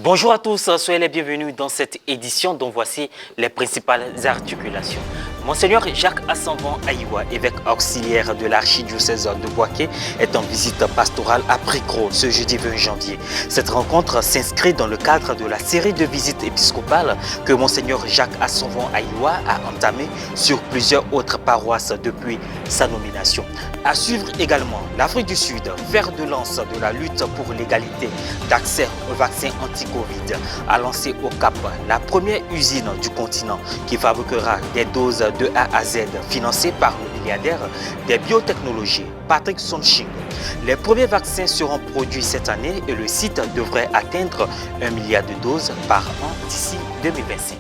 Bonjour à tous, soyez les bienvenus dans cette édition dont voici les principales articulations. Monseigneur Jacques Assanvant Aïwa, évêque auxiliaire de l'archidiocèse de Bouaké, est en visite pastorale à Pricro ce jeudi 20 janvier. Cette rencontre s'inscrit dans le cadre de la série de visites épiscopales que Monseigneur Jacques Assanvant Aïwa a entamée sur plusieurs autres paroisses depuis sa nomination. À suivre également l'Afrique du Sud, fer de lance de la lutte pour l'égalité d'accès au vaccin anti-Covid, a lancé au Cap la première usine du continent qui fabriquera des doses de A à Z financées par le milliardaire des biotechnologies Patrick Soon-Shiong. Les premiers vaccins seront produits cette année et le site devrait atteindre 1 milliard de doses par an d'ici 2025.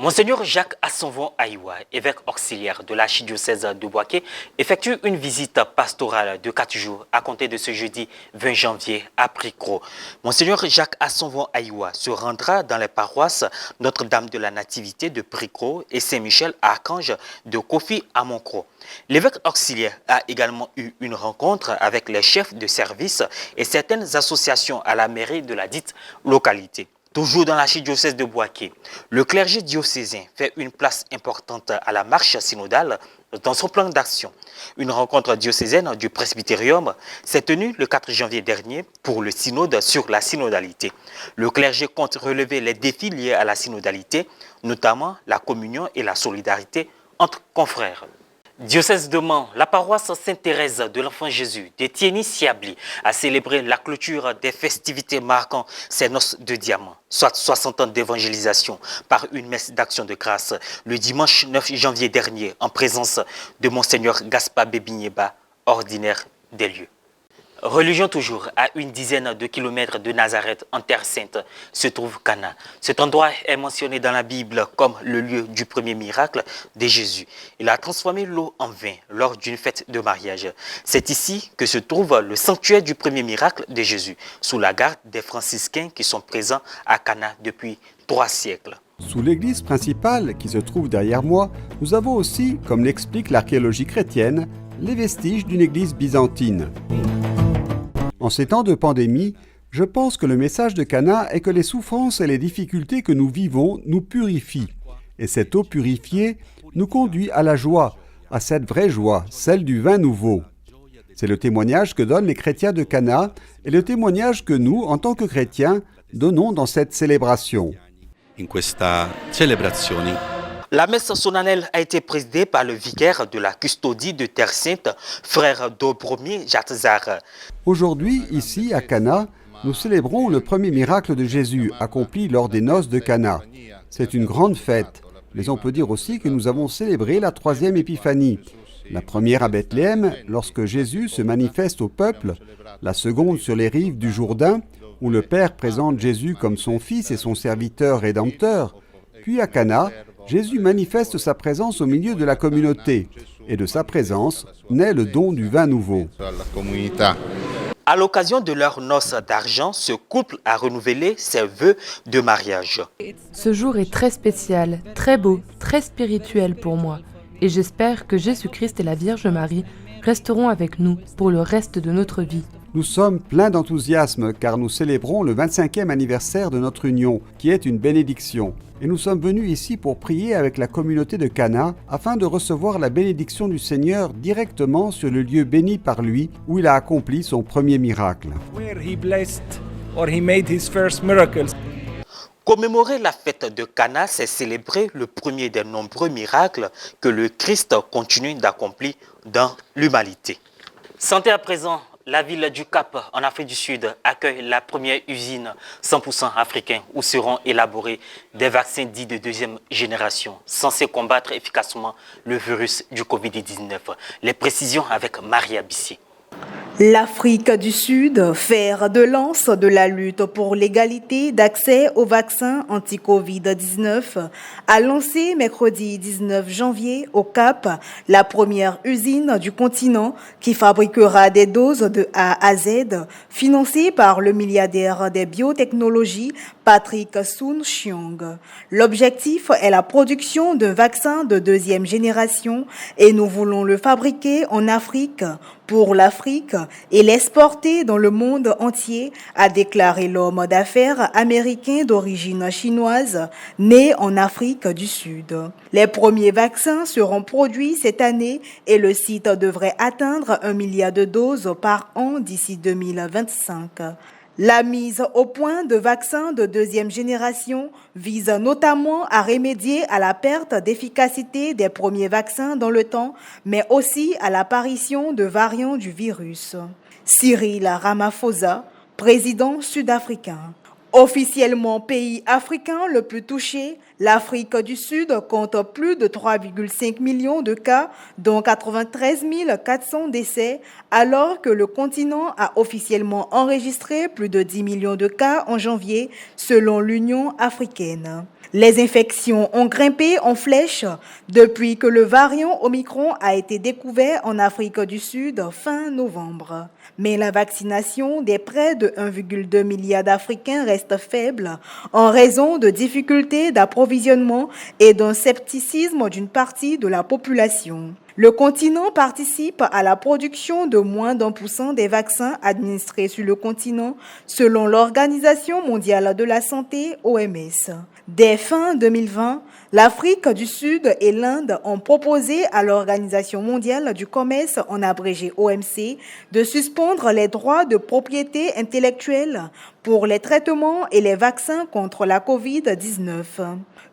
Monseigneur Jacques Assanvant Aïwa, évêque auxiliaire de l'archidiocèse de Bouaké, effectue une visite pastorale de 4 jours à compter de ce jeudi 20 janvier à Pricro. Monseigneur Jacques Assanvant Aïwa se rendra dans les paroisses Notre-Dame de la Nativité de Pricro et Saint-Michel Archange de Kofi à Moncro. L'évêque auxiliaire a également eu une rencontre avec les chefs de service et certaines associations à la mairie de la dite localité. Toujours dans l'archidiocèse de Bouaké, le clergé diocésain fait une place importante à la marche synodale dans son plan d'action. Une rencontre diocésaine du presbytérium s'est tenue le 4 janvier dernier pour le synode sur la synodalité. Le clergé compte relever les défis liés à la synodalité, notamment la communion et la solidarité entre confrères. Diocèse de Mans, la paroisse Sainte-Thérèse de l'Enfant Jésus de Thiény-Siabli a célébré la clôture des festivités marquant ses noces de diamant, soit 60 ans d'évangélisation par une messe d'action de grâce le dimanche 9 janvier dernier en présence de Monseigneur Gaspard Bébigneba, ordinaire des lieux. Religion toujours, à une dizaine de kilomètres de Nazareth, en Terre Sainte, se trouve Cana. Cet endroit est mentionné dans la Bible comme le lieu du premier miracle de Jésus. Il a transformé l'eau en vin lors d'une fête de mariage. C'est ici que se trouve le sanctuaire du premier miracle de Jésus, sous la garde des franciscains qui sont présents à Cana depuis 3 siècles. Sous l'église principale qui se trouve derrière moi, nous avons aussi, comme l'explique l'archéologie chrétienne, les vestiges d'une église byzantine. En ces temps de pandémie, je pense que le message de Cana est que les souffrances et les difficultés que nous vivons nous purifient. Et cette eau purifiée nous conduit à la joie, à cette vraie joie, celle du vin nouveau. C'est le témoignage que donnent les chrétiens de Cana et le témoignage que nous, en tant que chrétiens, donnons dans cette célébration. La messe solennelle a été présidée par le vicaire de la custodie de Terre Sainte, frère Dobromir Jatzar. Aujourd'hui, ici, à Cana, nous célébrons le premier miracle de Jésus accompli lors des noces de Cana. C'est une grande fête, mais on peut dire aussi que nous avons célébré la 3e épiphanie. La première à Bethléem, lorsque Jésus se manifeste au peuple, la seconde sur les rives du Jourdain, où le Père présente Jésus comme son Fils et son serviteur rédempteur, puis à Cana, Jésus manifeste sa présence au milieu de la communauté, et de sa présence naît le don du vin nouveau. À l'occasion de leur noces d'argent, ce couple a renouvelé ses vœux de mariage. Ce jour est très spécial, très beau, très spirituel pour moi, et j'espère que Jésus-Christ et la Vierge Marie resteront avec nous pour le reste de notre vie. Nous sommes pleins d'enthousiasme car nous célébrons le 25e anniversaire de notre union, qui est une bénédiction. Et nous sommes venus ici pour prier avec la communauté de Cana afin de recevoir la bénédiction du Seigneur directement sur le lieu béni par lui où il a accompli son premier miracle. Commémorer la fête de Cana, c'est célébrer le premier des nombreux miracles que le Christ continue d'accomplir dans l'humanité. Santé à présent. La ville du Cap, en Afrique du Sud, accueille la première usine 100% africaine où seront élaborés des vaccins dits de 2e génération, censés combattre efficacement le virus du Covid-19. Les précisions avec Maria Bissi. L'Afrique du Sud, fer de lance de la lutte pour l'égalité d'accès aux vaccins anti-Covid-19, a lancé mercredi 19 janvier au Cap la première usine du continent qui fabriquera des doses de A à Z financées par le milliardaire des biotechnologies Patrick Soon-Shiong. L'objectif est la production d'un vaccin de deuxième génération et nous voulons le fabriquer en Afrique, pour l'Afrique et l'exporter dans le monde entier, a déclaré l'homme d'affaires américain d'origine chinoise, né en Afrique du Sud. Les premiers vaccins seront produits cette année et le site devrait atteindre 1 milliard de doses par an d'ici 2025. La mise au point de vaccins de deuxième génération vise notamment à remédier à la perte d'efficacité des premiers vaccins dans le temps, mais aussi à l'apparition de variants du virus. Cyril Ramaphosa, président sud-africain. Officiellement pays africain le plus touché, l'Afrique du Sud compte plus de 3,5 millions de cas, dont 93 400 décès, alors que le continent a officiellement enregistré plus de 10 millions de cas en janvier, selon l'Union africaine. Les infections ont grimpé en flèche depuis que le variant Omicron a été découvert en Afrique du Sud fin novembre. Mais la vaccination des près de 1,2 milliard d'Africains reste faible en raison de difficultés d'approvisionnement et d'un scepticisme d'une partie de la population. Le continent participe à la production de moins d'1% des vaccins administrés sur le continent, selon l'Organisation mondiale de la santé, OMS. Dès fin 2020, l'Afrique du Sud et l'Inde ont proposé à l'Organisation mondiale du commerce, en abrégé OMC, de suspendre les droits de propriété intellectuelle pour les traitements et les vaccins contre la COVID-19.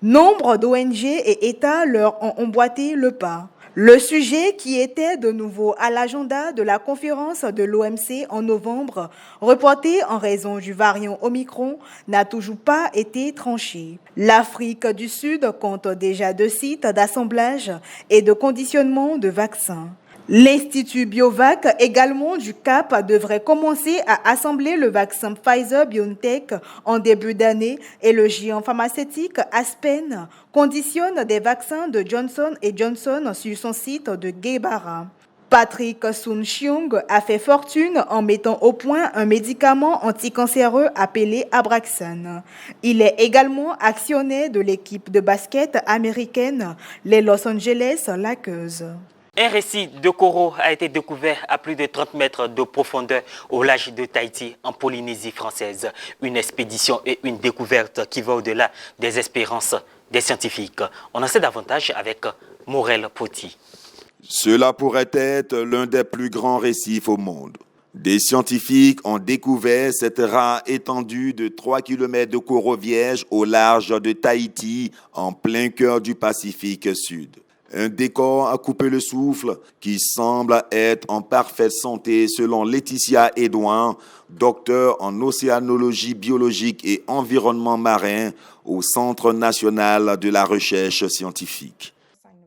Nombre d'ONG et États leur ont emboîté le pas. Le sujet qui était de nouveau à l'agenda de la conférence de l'OMC en novembre, reporté en raison du variant Omicron, n'a toujours pas été tranché. L'Afrique du Sud compte déjà 2 sites d'assemblage et de conditionnement de vaccins. L'Institut Biovac, également du Cap, devrait commencer à assembler le vaccin Pfizer-BioNTech en début d'année et le géant pharmaceutique Aspen conditionne des vaccins de Johnson & Johnson sur son site de Guebara. Patrick Soon-Shiong a fait fortune en mettant au point un médicament anticancéreux appelé Abraxane. Il est également actionnaire de l'équipe de basket américaine, les Los Angeles Lakers. Un récit de coraux a été découvert à plus de 30 mètres de profondeur au large de Tahiti, en Polynésie française. Une expédition et une découverte qui va au-delà des espérances des scientifiques. On en sait davantage avec Morel Poti. Cela pourrait être l'un des plus grands récifs au monde. Des scientifiques ont découvert cette rare étendue de 3 km de coraux vierges au large de Tahiti, en plein cœur du Pacifique Sud. Un décor à couper le souffle qui semble être en parfaite santé selon Laetitia Edouin, docteur en océanologie biologique et environnement marin au Centre national de la recherche scientifique.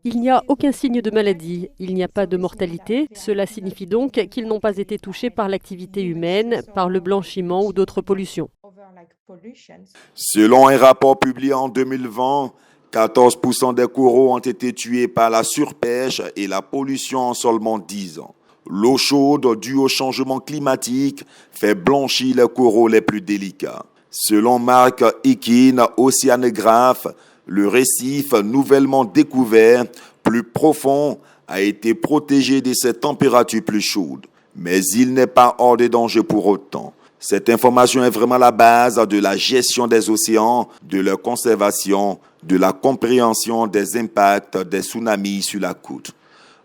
Il n'y a aucun signe de maladie, il n'y a pas de mortalité. Cela signifie donc qu'ils n'ont pas été touchés par l'activité humaine, par le blanchiment ou d'autres pollutions. Selon un rapport publié en 2020, 14% des coraux ont été tués par la surpêche et la pollution en seulement 10 ans. L'eau chaude due au changement climatique fait blanchir les coraux les plus délicats. Selon Mark Ekin, océanographe, le récif nouvellement découvert, plus profond, a été protégé de ces températures plus chaudes. Mais il n'est pas hors de danger pour autant. Cette information est vraiment la base de la gestion des océans, de leur conservation, de la compréhension des impacts des tsunamis sur la côte.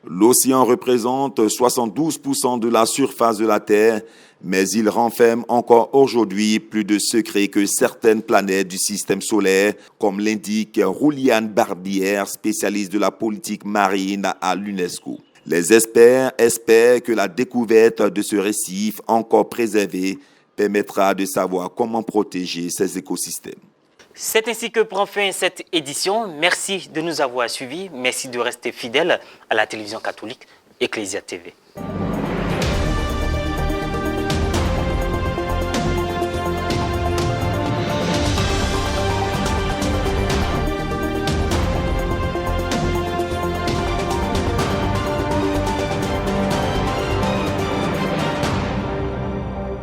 L'océan représente 72% de la surface de la Terre, mais il renferme encore aujourd'hui plus de secrets que certaines planètes du système solaire, comme l'indique Rouliane Barbière, spécialiste de la politique marine à l'UNESCO. Les experts espèrent que la découverte de ce récif encore préservé permettra de savoir comment protéger ces écosystèmes. C'est ainsi que prend fin cette édition. Merci de nous avoir suivis. Merci de rester fidèles à la télévision catholique Ecclesia TV.